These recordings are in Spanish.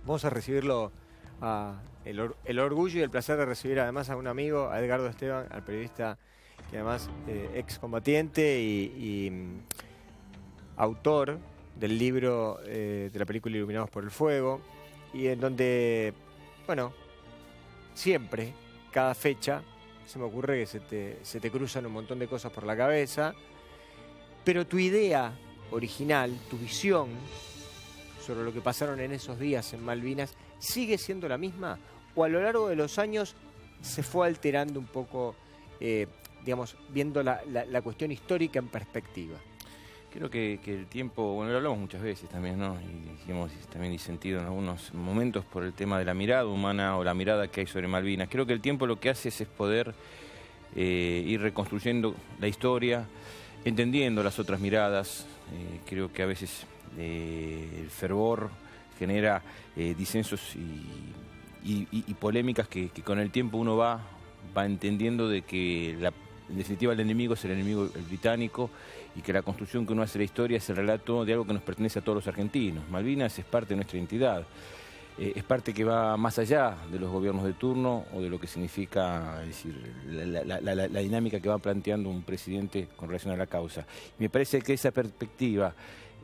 Vamos a recibirlo, el orgullo y el placer de recibir además a un amigo, a Edgardo Esteban, al periodista que además excombatiente y autor del libro de la película Iluminados por el Fuego, y en donde, bueno, siempre, cada fecha, se me ocurre que se te cruzan un montón de cosas por la cabeza, pero tu idea original, tu visión sobre lo que pasaron en esos días en Malvinas, ¿sigue siendo la misma? ¿O a lo largo de los años se fue alterando un poco, digamos, viendo la cuestión histórica en perspectiva? Creo que el tiempo, bueno, lo hablamos muchas veces también, ¿no? Y hemos también disentido en algunos momentos por el tema de la mirada humana o la mirada que hay sobre Malvinas. Creo que el tiempo lo que hace es poder ir reconstruyendo la historia, entendiendo las otras miradas. Creo que a veces el fervor genera disensos y polémicas que con el tiempo uno va entendiendo de que en definitiva el enemigo es el enemigo británico y que la construcción que uno hace de la historia es el relato de algo que nos pertenece a todos los argentinos. Malvinas es parte de nuestra identidad, es parte que va más allá de los gobiernos de turno o de lo que significa, es decir, la dinámica que va planteando un presidente con relación a la causa. Y me parece que esa perspectiva,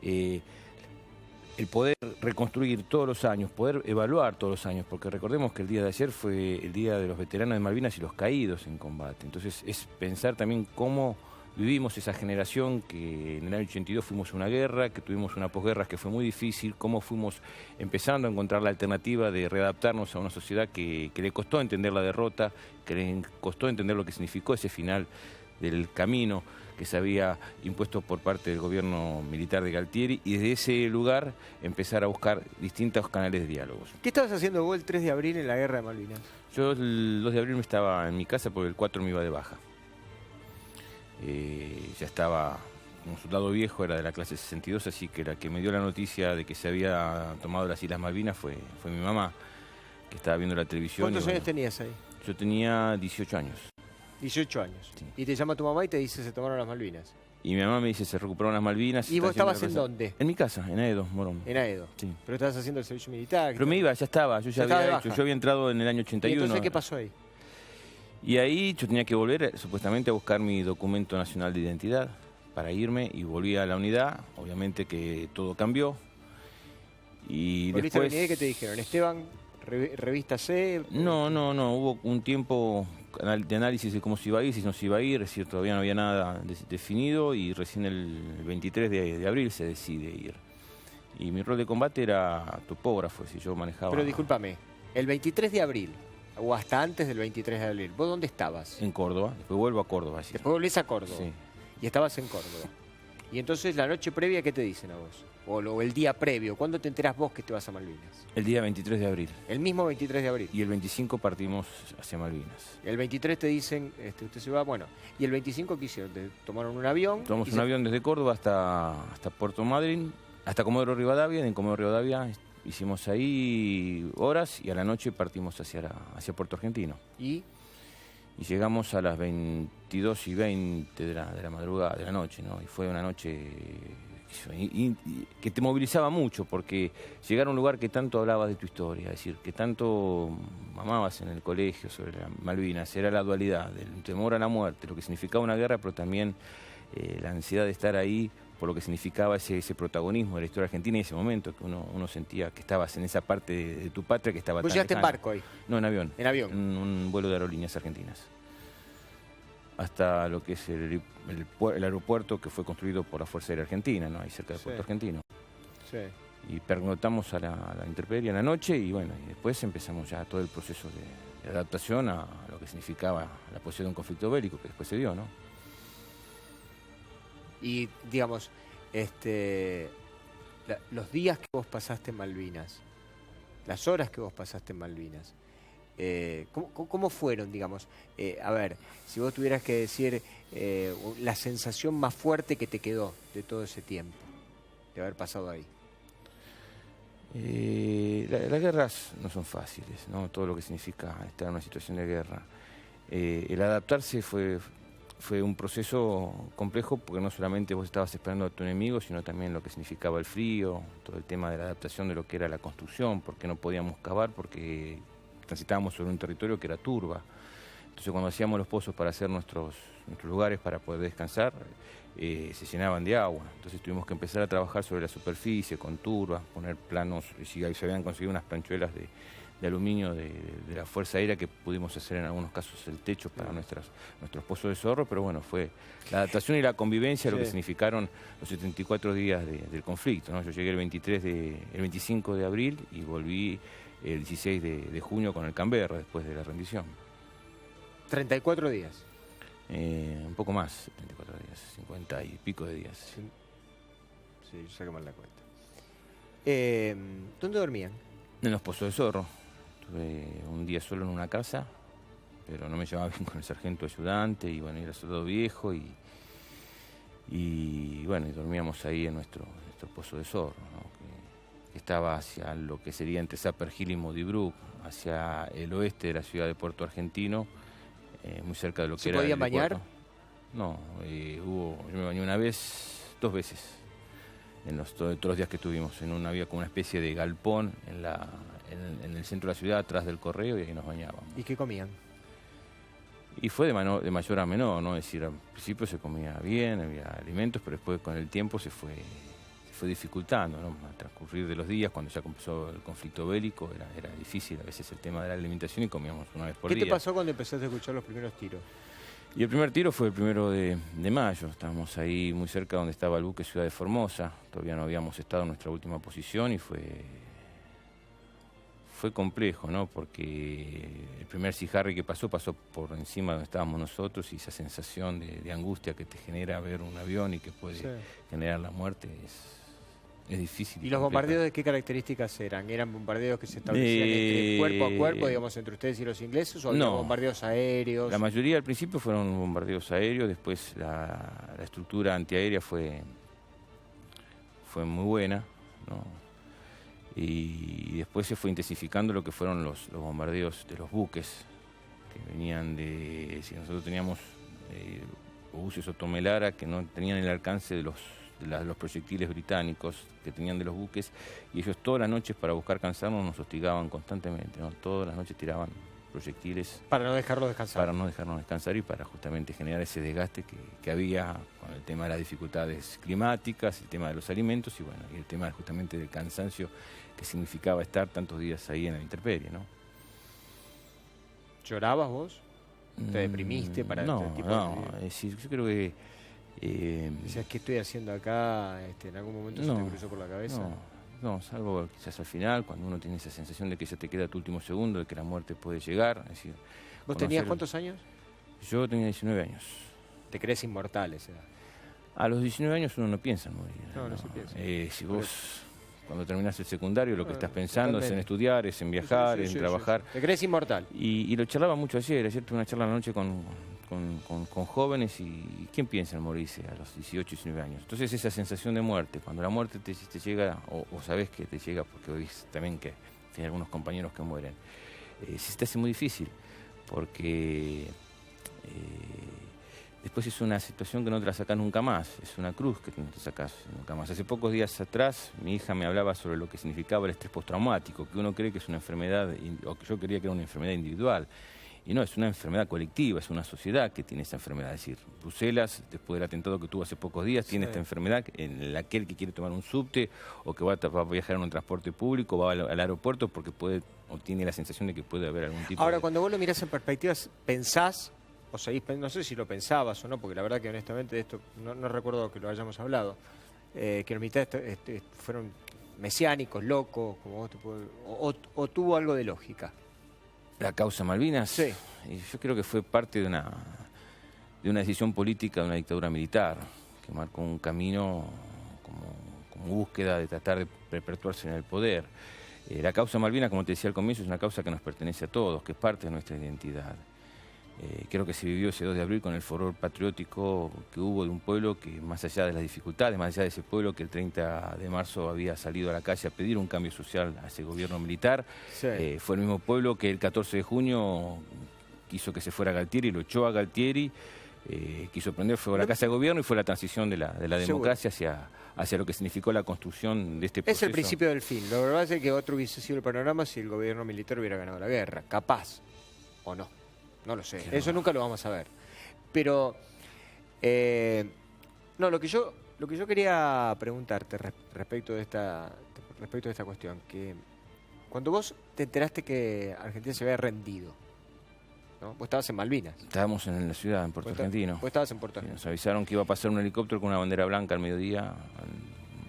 el poder reconstruir todos los años, poder evaluar todos los años, porque recordemos que el día de ayer fue el día de los veteranos de Malvinas y los caídos en combate. Entonces es pensar también cómo vivimos esa generación que en el año 82 fuimos a una guerra, que tuvimos una posguerra que fue muy difícil, cómo fuimos empezando a encontrar la alternativa de readaptarnos a una sociedad que le costó entender la derrota, que le costó entender lo que significó ese final del camino que se había impuesto por parte del gobierno militar de Galtieri, y desde ese lugar empezar a buscar distintos canales de diálogos. ¿Qué estabas haciendo vos el 3 de abril en la Guerra de Malvinas? Yo el 2 de abril me estaba en mi casa porque el 4 me iba de baja. Ya estaba como soldado viejo, era de la clase 62, así que la que me dio la noticia de que se había tomado las Islas Malvinas fue mi mamá, que estaba viendo la televisión. ¿Cuántos años tenías ahí? Yo tenía 18 años. 18 años. Sí. Y te llama tu mamá y te dice se tomaron las Malvinas. Y mi mamá me dice se recuperaron las Malvinas. ¿Y vos estabas en dónde? En mi casa, en Aedo, Morón. En Aedo. Sí. Pero estabas haciendo el servicio militar. Pero me iba, ya estaba, yo ya había hecho, yo había entrado en el año 81. ¿Y entonces qué pasó ahí? Y ahí yo tenía que volver supuestamente a buscar mi documento nacional de identidad para irme, y volví a la unidad, obviamente que todo cambió. Y ¿Volviste después... a la unidad? ¿Qué te dijeron? Esteban, revístase. No, hubo un tiempo de análisis de cómo se iba a ir, si no se iba a ir, es decir, todavía no había nada definido, y recién el 23 de abril se decide ir. Y mi rol de combate era topógrafo, si yo manejaba... Pero discúlpame, el 23 de abril, o hasta antes del 23 de abril, ¿vos dónde estabas? En Córdoba, después vuelvo a Córdoba. ¿Sí? Después volvés a Córdoba. Sí. Y estabas en Córdoba. Y entonces la noche previa, ¿qué te dicen a vos? O el día previo, ¿cuándo te enterás vos que te vas a Malvinas? El día 23 de abril. El mismo 23 de abril. Y el 25 partimos hacia Malvinas. El 23 te dicen, usted se va, bueno. ¿Y el 25 qué hicieron? ¿Tomaron un avión? Tomamos un avión desde Córdoba hasta Puerto Madryn, hasta Comodoro Rivadavia. En Comodoro Rivadavia hicimos ahí horas, y a la noche partimos hacia Puerto Argentino. ¿Y llegamos a las 22:20 de la madrugada, de la noche, ¿no? Y fue una noche que te movilizaba mucho, porque llegar a un lugar que tanto hablabas de tu historia, es decir, que tanto mamabas en el colegio sobre Malvinas, era la dualidad del temor a la muerte, lo que significaba una guerra, pero también la ansiedad de estar ahí por lo que significaba ese protagonismo de la historia argentina, y ese momento que uno sentía que estabas en esa parte de tu patria que estaba tan lejana. ¿Vos llegaste en barco ahí? No, en avión. ¿En avión? En un vuelo de Aerolíneas Argentinas. Hasta lo que es el aeropuerto que fue construido por la Fuerza Aérea Argentina, ¿no? Ahí cerca de Puerto Argentino. Sí. Y pernoctamos a la intemperie en la noche, y bueno, y después empezamos ya todo el proceso de adaptación a lo que significaba la posibilidad de un conflicto bélico que después se dio, ¿no? Y, digamos, los días que vos pasaste en Malvinas, las horas que vos pasaste en Malvinas, ¿cómo fueron, digamos? A ver, si vos tuvieras que decir la sensación más fuerte que te quedó de todo ese tiempo, de haber pasado ahí. Las guerras no son fáciles, ¿no? Todo lo que significa estar en una situación de guerra. El adaptarse fue fue un proceso complejo porque no solamente vos estabas esperando a tu enemigo, sino también lo que significaba el frío, todo el tema de la adaptación de lo que era la construcción, porque no podíamos cavar, porque transitábamos sobre un territorio que era turba. Entonces cuando hacíamos los pozos para hacer nuestros lugares para poder descansar, se llenaban de agua. Entonces tuvimos que empezar a trabajar sobre la superficie, con turba, poner planos, y se habían conseguido unas planchuelas de aluminio de la Fuerza Aérea que pudimos hacer en algunos casos el techo para nuestros pozos de zorro, pero bueno, fue la adaptación y la convivencia lo que significaron los 74 días del conflicto, ¿no? Yo llegué el 25 de abril y volví el 16 de junio con el Canberra después de la rendición. 34 días. Un poco más, 34 días, 50 y pico de días. Sí, yo saqué mal la cuenta. ¿Dónde dormían? En los pozos de zorro. Estuve un día solo en una casa, pero no me llevaba bien con el sargento ayudante y bueno, era soldado viejo y bueno, y dormíamos ahí en nuestro pozo de zorro, ¿no? que estaba hacia lo que sería entre Sapper Hill y Modibrook, hacia el oeste de la ciudad de Puerto Argentino, muy cerca de lo que era. ¿Se podían bañar? No, yo me bañé una vez, 2 veces, todos los días que estuvimos. Había como una especie de galpón en el centro de la ciudad, atrás del correo, y ahí nos bañábamos. ¿Y qué comían? Y fue de mayor a menor, ¿no? Es decir, al principio se comía bien, había alimentos, pero después con el tiempo se fue dificultando, ¿no? Al transcurrir de los días, cuando ya comenzó el conflicto bélico, era difícil a veces el tema de la alimentación y comíamos una vez por día. ¿Qué te pasó cuando empezaste a escuchar los primeros tiros? Y el primer tiro fue el 1 de mayo, estábamos ahí muy cerca donde estaba el buque Ciudad de Formosa, todavía no habíamos estado en nuestra última posición y fue complejo, ¿no? Porque el primer Sea Harry que pasó por encima donde estábamos nosotros y esa sensación de angustia que te genera ver un avión y que puede generar la muerte es difícil. ¿Y los bombardeos de qué características eran? ¿Eran bombardeos que se establecían entre cuerpo a cuerpo, digamos, entre ustedes y los ingleses, o había bombardeos aéreos? La mayoría al principio fueron bombardeos aéreos, después la estructura antiaérea fue muy buena, ¿no? Y después se fue intensificando lo que fueron los bombardeos de los buques, que venían si nosotros teníamos obuses o tomelara que no tenían el alcance de los proyectiles británicos que tenían de los buques, y ellos todas las noches para buscar cansarnos nos hostigaban constantemente, ¿no? Todas las noches tiraban proyectiles. Para no dejarlos descansar. Para no dejarnos descansar y para justamente generar ese desgaste que había con el tema de las dificultades climáticas, el tema de los alimentos y bueno, y el tema justamente del cansancio que significaba estar tantos días ahí en la intemperie, ¿no? ¿Llorabas vos? ¿Te deprimiste para este tipo es decir, yo creo que... ¿Decías qué estoy haciendo acá? ¿En algún momento se te cruzó por la cabeza? No, salvo quizás al final, cuando uno tiene esa sensación de que ya te queda tu último segundo, de que la muerte puede llegar. Es decir, ¿vos tenías cuántos años? Yo tenía 19 años. ¿Te crees inmortal esa edad? A los 19 años uno no piensa en morir. No se piensa. Si vos, cuando terminás el secundario, lo que estás pensando es en estudiar, es en viajar, en trabajar. ¿Te crees inmortal? Y lo charlaba mucho ayer tuve una charla anoche con jóvenes y ¿quién piensa en morirse a los 18, 19 años? Entonces esa sensación de muerte, cuando la muerte te llega, o sabés que te llega, porque oís también que hay algunos compañeros que mueren, se te hace muy difícil, porque después es una situación que no te la sacás nunca más, es una cruz que no te sacás nunca más. Hace pocos días atrás mi hija me hablaba sobre lo que significaba el estrés postraumático, que uno cree que es una enfermedad, o que yo creía que era una enfermedad individual. Y no, es una enfermedad colectiva, es una sociedad que tiene esa enfermedad. Es decir, Bruselas, después del atentado que tuvo hace pocos días, tiene esta enfermedad en aquel que quiere tomar un subte o que va a viajar en un transporte público, va al aeropuerto porque o tiene la sensación de que puede haber algún tipo Ahora, cuando vos lo mirás en perspectivas, ¿pensás, o seguís, no sé si lo pensabas o no, porque la verdad que honestamente de esto no recuerdo que lo hayamos hablado, que la mitad fueron mesiánicos, locos, como vos o tuvo algo de lógica? ¿La causa Malvinas? Sí. Y yo creo que fue parte de una decisión política de una dictadura militar que marcó un camino como búsqueda de tratar de perpetuarse en el poder. La causa Malvinas, como te decía al comienzo, es una causa que nos pertenece a todos, que es parte de nuestra identidad. Creo que se vivió ese 2 de abril con el furor patriótico que hubo de un pueblo que, más allá de las dificultades, más allá de ese pueblo que el 30 de marzo había salido a la calle a pedir un cambio social a ese gobierno militar, fue el mismo pueblo que el 14 de junio quiso que se fuera Galtieri, lo echó a Galtieri, quiso prender fuego a la Casa de Gobierno y fue la transición de la democracia hacia lo que significó la construcción de este proceso. Es el principio del fin. Lo verdad es que otro hubiese sido el panorama si el gobierno militar hubiera ganado la guerra. Capaz. O no. No lo sé. Claro. Eso nunca lo vamos a ver. Pero, no, lo que yo quería preguntarte respecto de esta cuestión, que cuando vos te enteraste que Argentina se había rendido, ¿no? Vos estabas en Malvinas. Estábamos en la ciudad, en Puerto Argentino. Vos estabas en Puerto Argentino. Nos avisaron que iba a pasar un helicóptero con una bandera blanca al mediodía,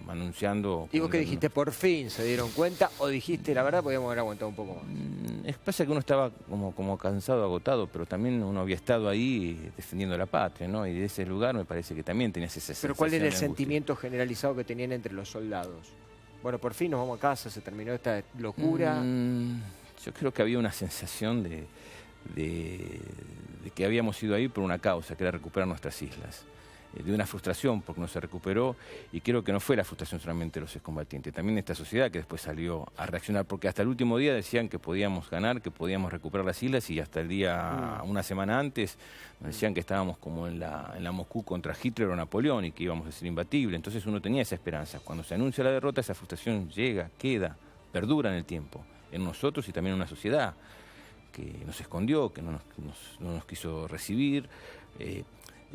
anunciando... ¿Y vos qué dijiste? ¿Por fin se dieron cuenta? ¿O dijiste, la verdad, podíamos haber aguantado un poco más? Pasa que uno estaba como cansado, agotado, pero también uno había estado ahí defendiendo la patria, ¿no? Y de ese lugar me parece que también tenías esa sensación. ¿Pero cuál era el sentimiento generalizado que tenían entre los soldados? Bueno, por fin nos vamos a casa, se terminó esta locura. Yo creo que había una sensación de que habíamos ido ahí por una causa, que era recuperar nuestras islas. De una frustración porque no se recuperó, y creo que no fue la frustración solamente de los excombatientes, también de esta sociedad que después salió a reaccionar, porque hasta el último día decían que podíamos ganar, que podíamos recuperar las islas, y hasta el día, una semana antes, nos decían que estábamos como en la Moscú contra Hitler o Napoleón y que íbamos a ser imbatibles. Entonces uno tenía esa esperanza. Cuando se anuncia la derrota, esa frustración llega, queda, perdura en el tiempo, en nosotros y también en una sociedad que nos escondió, que no nos quiso recibir, es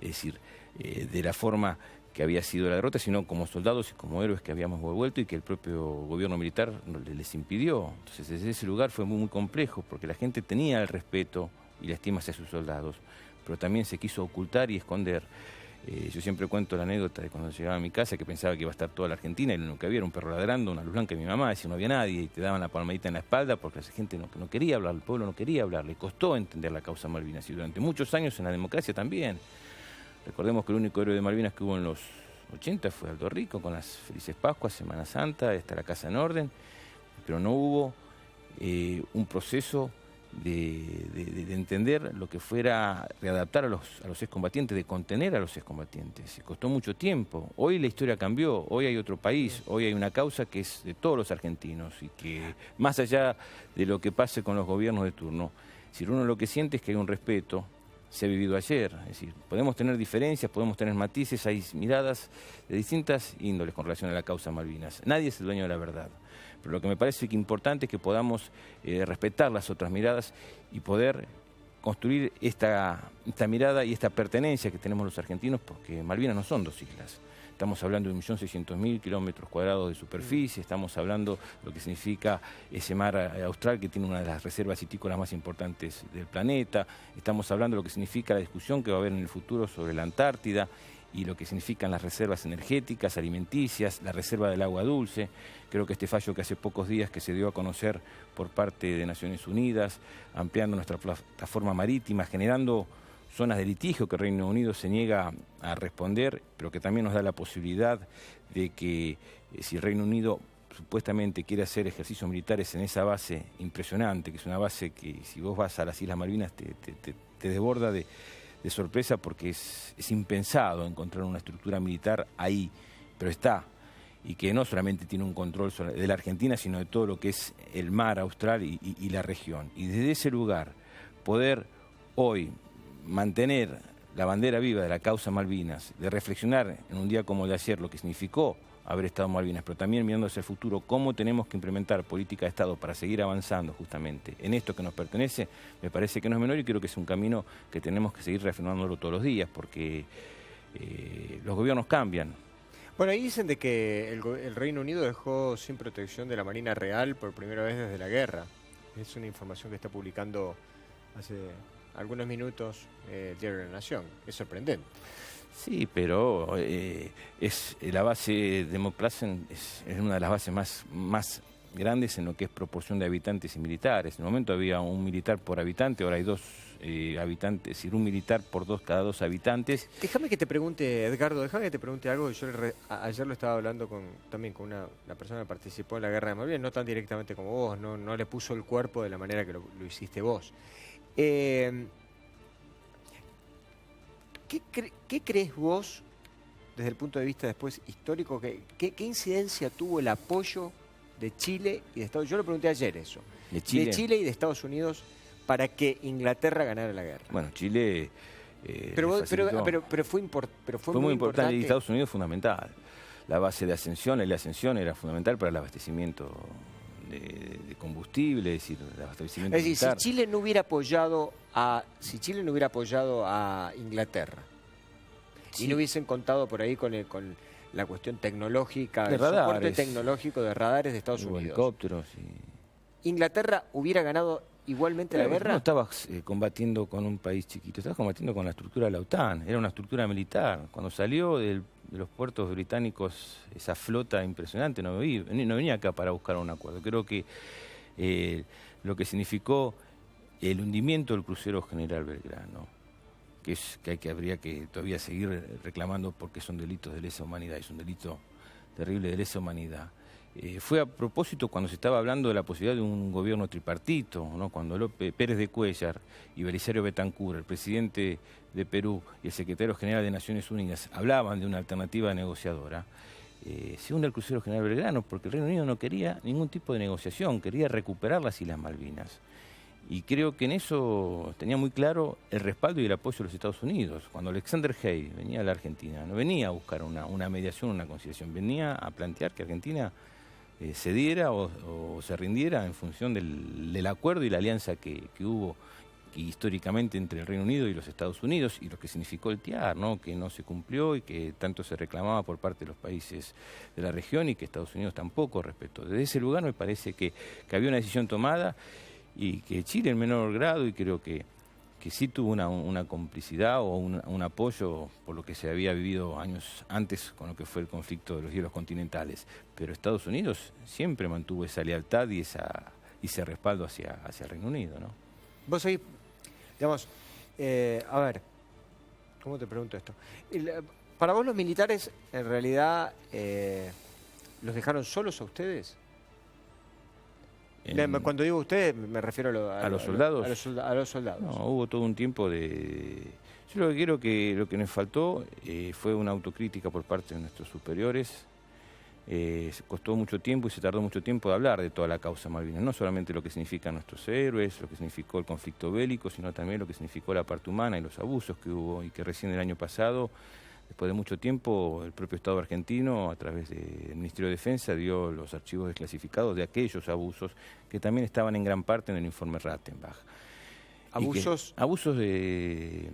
decir, de la forma que había sido la derrota, sino como soldados y como héroes que habíamos vuelto y que el propio gobierno militar les impidió. Entonces desde ese lugar fue muy complejo, porque la gente tenía el respeto y la estima hacia sus soldados, pero también se quiso ocultar y esconder. Yo siempre cuento la anécdota de cuando llegaba a mi casa, que pensaba que iba a estar toda la Argentina y lo que había era un perro ladrando, una luz blanca, y mi mamá decía no había nadie, y te daban la palmadita en la espalda porque la gente no quería hablar, el pueblo no quería hablar, le costó entender la causa Malvinas, y durante muchos años en la democracia también. Recordemos que el único héroe de Malvinas que hubo en los 80 fue Aldo Rico, con las Felices Pascuas, Semana Santa, está la casa en orden, pero no hubo un proceso de entender lo que fuera readaptar a los excombatientes, de contener a los excombatientes. Y costó mucho tiempo. Hoy la historia cambió, hoy hay otro país, hoy hay una causa que es de todos los argentinos y que más allá de lo que pase con los gobiernos de turno, si uno lo que siente es que hay un respeto. Se ha vivido ayer, es decir, podemos tener diferencias, podemos tener matices, hay miradas de distintas índoles con relación a la causa Malvinas. Nadie es el dueño de la verdad, pero lo que me parece que importante es que podamos respetar las otras miradas y poder construir esta mirada y esta pertenencia que tenemos los argentinos, porque Malvinas no son dos islas. Estamos hablando de 1.600.000 kilómetros cuadrados de superficie, estamos hablando de lo que significa ese mar austral que tiene una de las reservas citícolas más importantes del planeta, estamos hablando de lo que significa la discusión que va a haber en el futuro sobre la Antártida y lo que significan las reservas energéticas, alimenticias, la reserva del agua dulce. Creo que este fallo que hace pocos días que se dio a conocer por parte de Naciones Unidas, ampliando nuestra plataforma marítima, generando zonas de litigio que Reino Unido se niega a responder, pero que también nos da la posibilidad de que si Reino Unido supuestamente quiere hacer ejercicios militares en esa base impresionante, que es una base que si vos vas a las Islas Malvinas te desborda de sorpresa, porque es impensado encontrar una estructura militar ahí, pero está, y que no solamente tiene un control de la Argentina, sino de todo lo que es el mar austral y la región. Y desde ese lugar poder hoy mantener la bandera viva de la causa Malvinas, de reflexionar en un día como el de ayer lo que significó haber estado en Malvinas, pero también mirando hacia el futuro cómo tenemos que implementar política de Estado para seguir avanzando justamente en esto que nos pertenece, me parece que no es menor, y creo que es un camino que tenemos que seguir reafirmándolo todos los días, porque los gobiernos cambian. Bueno, ahí dicen de que el Reino Unido dejó sin protección de la Marina Real por primera vez desde la guerra. Es una información que está publicando hace algunos minutos el Diario de la Nación. Es sorprendente. Sí, pero es la base de Mauthausen es una de las bases más grandes en lo que es proporción de habitantes y militares. En el momento había un militar por habitante, ahora hay dos habitantes, es decir, un militar por cada dos habitantes. Déjame que te pregunte, Edgardo, algo. Yo ayer lo estaba hablando también con una persona que participó en la Guerra de Malvinas, no tan directamente como vos, no le puso el cuerpo de la manera que lo hiciste vos. ¿Qué crees vos, desde el punto de vista después histórico, qué incidencia tuvo el apoyo de Chile y de Estados Unidos? Yo lo pregunté ayer eso. ¿De Chile y de Estados Unidos para que Inglaterra ganara la guerra? Bueno, Chile Pero fue muy importante. Y Estados Unidos fundamental. La base de ascensión, la ascensión era fundamental para el abastecimiento de combustible, es decir, el abastecimiento militar. Si Chile no hubiera apoyado a Inglaterra y no hubiesen contado por ahí con la cuestión tecnológica, el soporte tecnológico de radares de Estados Unidos, helicópteros, ¿Inglaterra hubiera ganado igualmente la guerra? No estabas combatiendo con un país chiquito, estabas combatiendo con la estructura de la OTAN, era una estructura militar. Cuando salió de los puertos británicos esa flota impresionante, no venía acá para buscar un acuerdo. Creo que lo que significó el hundimiento del crucero General Belgrano, que habría que todavía seguir reclamando porque son delitos de lesa humanidad, es un delito terrible de lesa humanidad. Fue a propósito cuando se estaba hablando de la posibilidad de un gobierno tripartito, ¿no? Cuando Pérez de Cuéllar y Belisario Betancur, el presidente de Perú y el secretario general de Naciones Unidas, hablaban de una alternativa negociadora. Se hunde el crucero General Belgrano porque el Reino Unido no quería ningún tipo de negociación, quería recuperar las Islas Malvinas. Y creo que en eso tenía muy claro el respaldo y el apoyo de los Estados Unidos. Cuando Alexander Haig venía a la Argentina, no venía a buscar una mediación, una conciliación, venía a plantear que Argentina cediera o se rindiera en función del acuerdo y la alianza que hubo históricamente entre el Reino Unido y los Estados Unidos, y lo que significó el TIAR, ¿no? Que no se cumplió y que tanto se reclamaba por parte de los países de la región y que Estados Unidos tampoco respetó. Desde ese lugar me parece que había una decisión tomada y que Chile en menor grado, y creo que sí tuvo una complicidad o un apoyo por lo que se había vivido años antes con lo que fue el conflicto de los hielos continentales. Pero Estados Unidos siempre mantuvo esa lealtad y ese respaldo hacia el Reino Unido, ¿no? Vos ahí, digamos, a ver, ¿cómo te pregunto esto? Para vos los militares, en realidad, ¿los dejaron solos a ustedes? Cuando digo ustedes, me refiero a los soldados. A los soldados. No, hubo todo un tiempo de... Yo lo que quiero que lo que nos faltó fue una autocrítica por parte de nuestros superiores. Se costó mucho tiempo y se tardó mucho tiempo de hablar de toda la causa Malvinas. No solamente lo que significan nuestros héroes, lo que significó el conflicto bélico, sino también lo que significó la parte humana y los abusos que hubo, y que recién el año pasado, después de mucho tiempo, el propio Estado argentino, a través del Ministerio de Defensa, dio los archivos desclasificados de aquellos abusos que también estaban en gran parte en el informe Rattenbach. ¿Abusos? Abusos de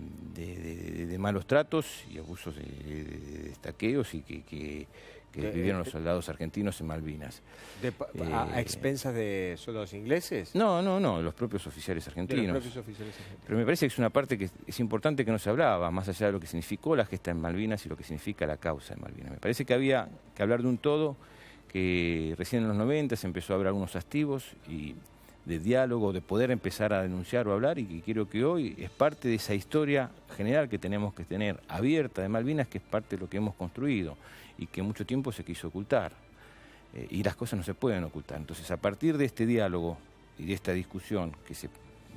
malos tratos y abusos de estaqueos y que vivieron los soldados argentinos en Malvinas. ¿A expensas de soldados ingleses? No, los propios oficiales argentinos. De los propios oficiales argentinos. Pero me parece que es una parte que es importante que no se hablaba, más allá de lo que significó la gesta en Malvinas y lo que significa la causa en Malvinas. Me parece que había que hablar de un todo, que recién en los 90 se empezó a haber algunos activos y de diálogo, de poder empezar a denunciar o hablar, y que creo que hoy es parte de esa historia general que tenemos que tener abierta de Malvinas, que es parte de lo que hemos construido y que mucho tiempo se quiso ocultar. Y las cosas no se pueden ocultar. Entonces, a partir de este diálogo y de esta discusión que se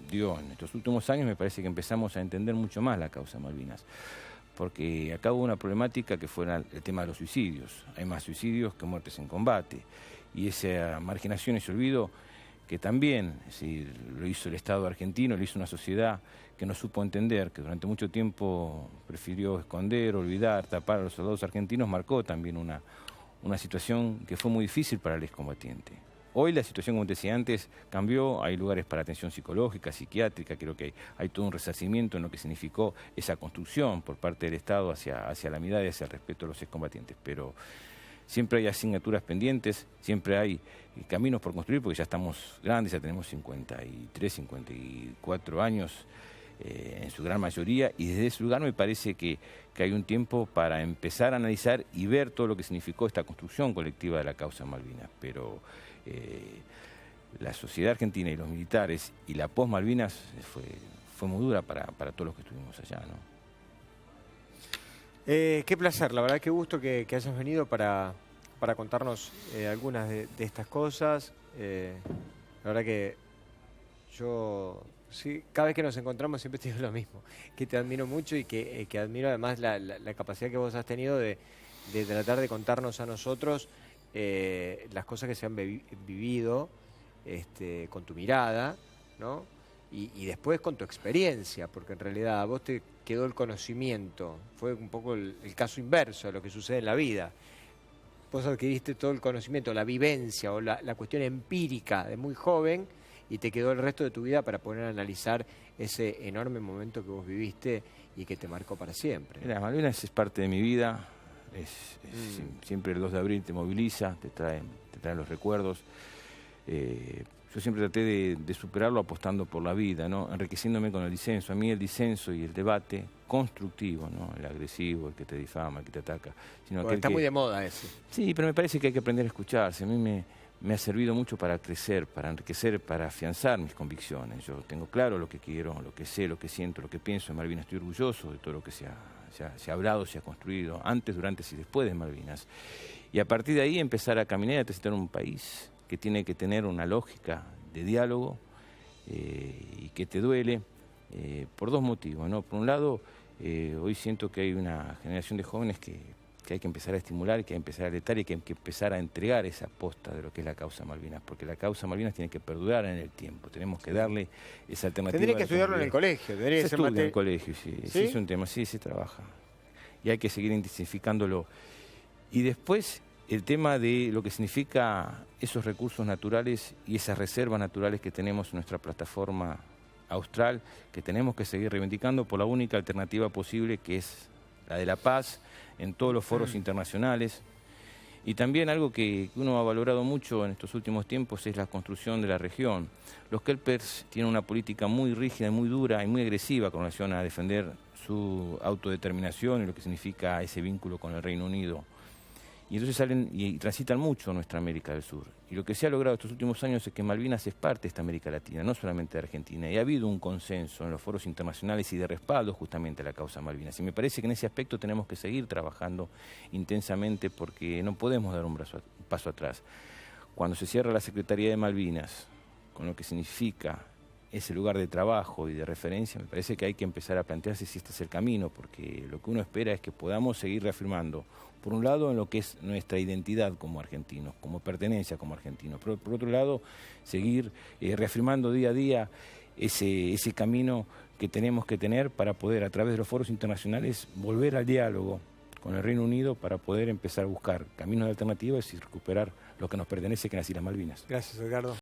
dio en estos últimos años, me parece que empezamos a entender mucho más la causa Malvinas. Porque acá hubo una problemática que fue el tema de los suicidios. Hay más suicidios que muertes en combate. Y esa marginación, ese olvido, que también lo hizo el Estado argentino, lo hizo una sociedad que no supo entender, que durante mucho tiempo prefirió esconder, olvidar, tapar a los soldados argentinos, marcó también una situación que fue muy difícil para el excombatiente. Hoy la situación, como te decía antes, cambió, hay lugares para atención psicológica, psiquiátrica, creo que hay todo un resarcimiento en lo que significó esa construcción por parte del Estado hacia la mirada y hacia el respeto a los excombatientes, pero siempre hay asignaturas pendientes, siempre hay caminos por construir, porque ya estamos grandes, ya tenemos 53, 54 años en su gran mayoría, y desde ese lugar me parece que hay un tiempo para empezar a analizar y ver todo lo que significó esta construcción colectiva de la causa Malvinas. Pero la sociedad argentina y los militares y la post-Malvinas fue muy dura para todos los que estuvimos allá, ¿no? Qué placer, la verdad, qué gusto que hayas venido para contarnos algunas de estas cosas. La verdad que yo, sí, cada vez que nos encontramos siempre te digo lo mismo, que te admiro mucho y que admiro además la capacidad que vos has tenido de tratar de contarnos a nosotros las cosas que se han vivido con tu mirada, ¿no? y después con tu experiencia, porque en realidad a vos te quedó el conocimiento, fue un poco el caso inverso de lo que sucede en la vida. Vos adquiriste todo el conocimiento, la vivencia o la cuestión empírica de muy joven y te quedó el resto de tu vida para poder analizar ese enorme momento que vos viviste y que te marcó para siempre. Mira, Malvinas es parte de mi vida, siempre el 2 de abril te moviliza, te trae los recuerdos. Yo siempre traté de superarlo apostando por la vida, ¿no? Enriqueciéndome con el disenso. A mí el disenso y el debate constructivo, ¿no? El agresivo, el que te difama, el que te ataca. Bueno, está muy de moda ese. Sí, pero me parece que hay que aprender a escucharse. A mí me ha servido mucho para crecer, para enriquecer, para afianzar mis convicciones. Yo tengo claro lo que quiero, lo que sé, lo que siento, lo que pienso. En Malvinas estoy orgulloso de todo lo que se ha hablado, se ha construido, antes, durante y después de Malvinas. Y a partir de ahí empezar a caminar y a transitar un país que tiene que tener una lógica de diálogo y que te duele por dos motivos, ¿no? Por un lado, hoy siento que hay una generación de jóvenes que hay que empezar a estimular, que hay que empezar a alentar y que hay que empezar a entregar esa posta de lo que es la causa Malvinas, porque la causa Malvinas tiene que perdurar en el tiempo, tenemos que darle esa alternativa. Tendría que estudiarlo en el colegio, se estudia en el colegio, sí, es un tema, sí, se trabaja. Y hay que seguir intensificándolo. Y después, el tema de lo que significa esos recursos naturales y esas reservas naturales que tenemos en nuestra plataforma austral, que tenemos que seguir reivindicando por la única alternativa posible, que es la de la paz en todos los foros internacionales. Y también algo que uno ha valorado mucho en estos últimos tiempos es la construcción de la región. Los kelpers tienen una política muy rígida, muy dura y muy agresiva con relación a defender su autodeterminación y lo que significa ese vínculo con el Reino Unido. Y entonces salen y transitan mucho nuestra América del Sur. Y lo que se ha logrado estos últimos años es que Malvinas es parte de esta América Latina, no solamente de Argentina. Y ha habido un consenso en los foros internacionales y de respaldo justamente a la causa Malvinas. Y me parece que en ese aspecto tenemos que seguir trabajando intensamente porque no podemos dar un paso atrás. Cuando se cierra la Secretaría de Malvinas, con lo que significa ese lugar de trabajo y de referencia, me parece que hay que empezar a plantearse si este es el camino, porque lo que uno espera es que podamos seguir reafirmando, por un lado, en lo que es nuestra identidad como argentinos, como pertenencia como argentinos, pero por otro lado, seguir reafirmando día a día ese camino que tenemos que tener para poder, a través de los foros internacionales, volver al diálogo con el Reino Unido para poder empezar a buscar caminos de alternativas y recuperar lo que nos pertenece, que es las Islas Malvinas. Gracias, Edgardo.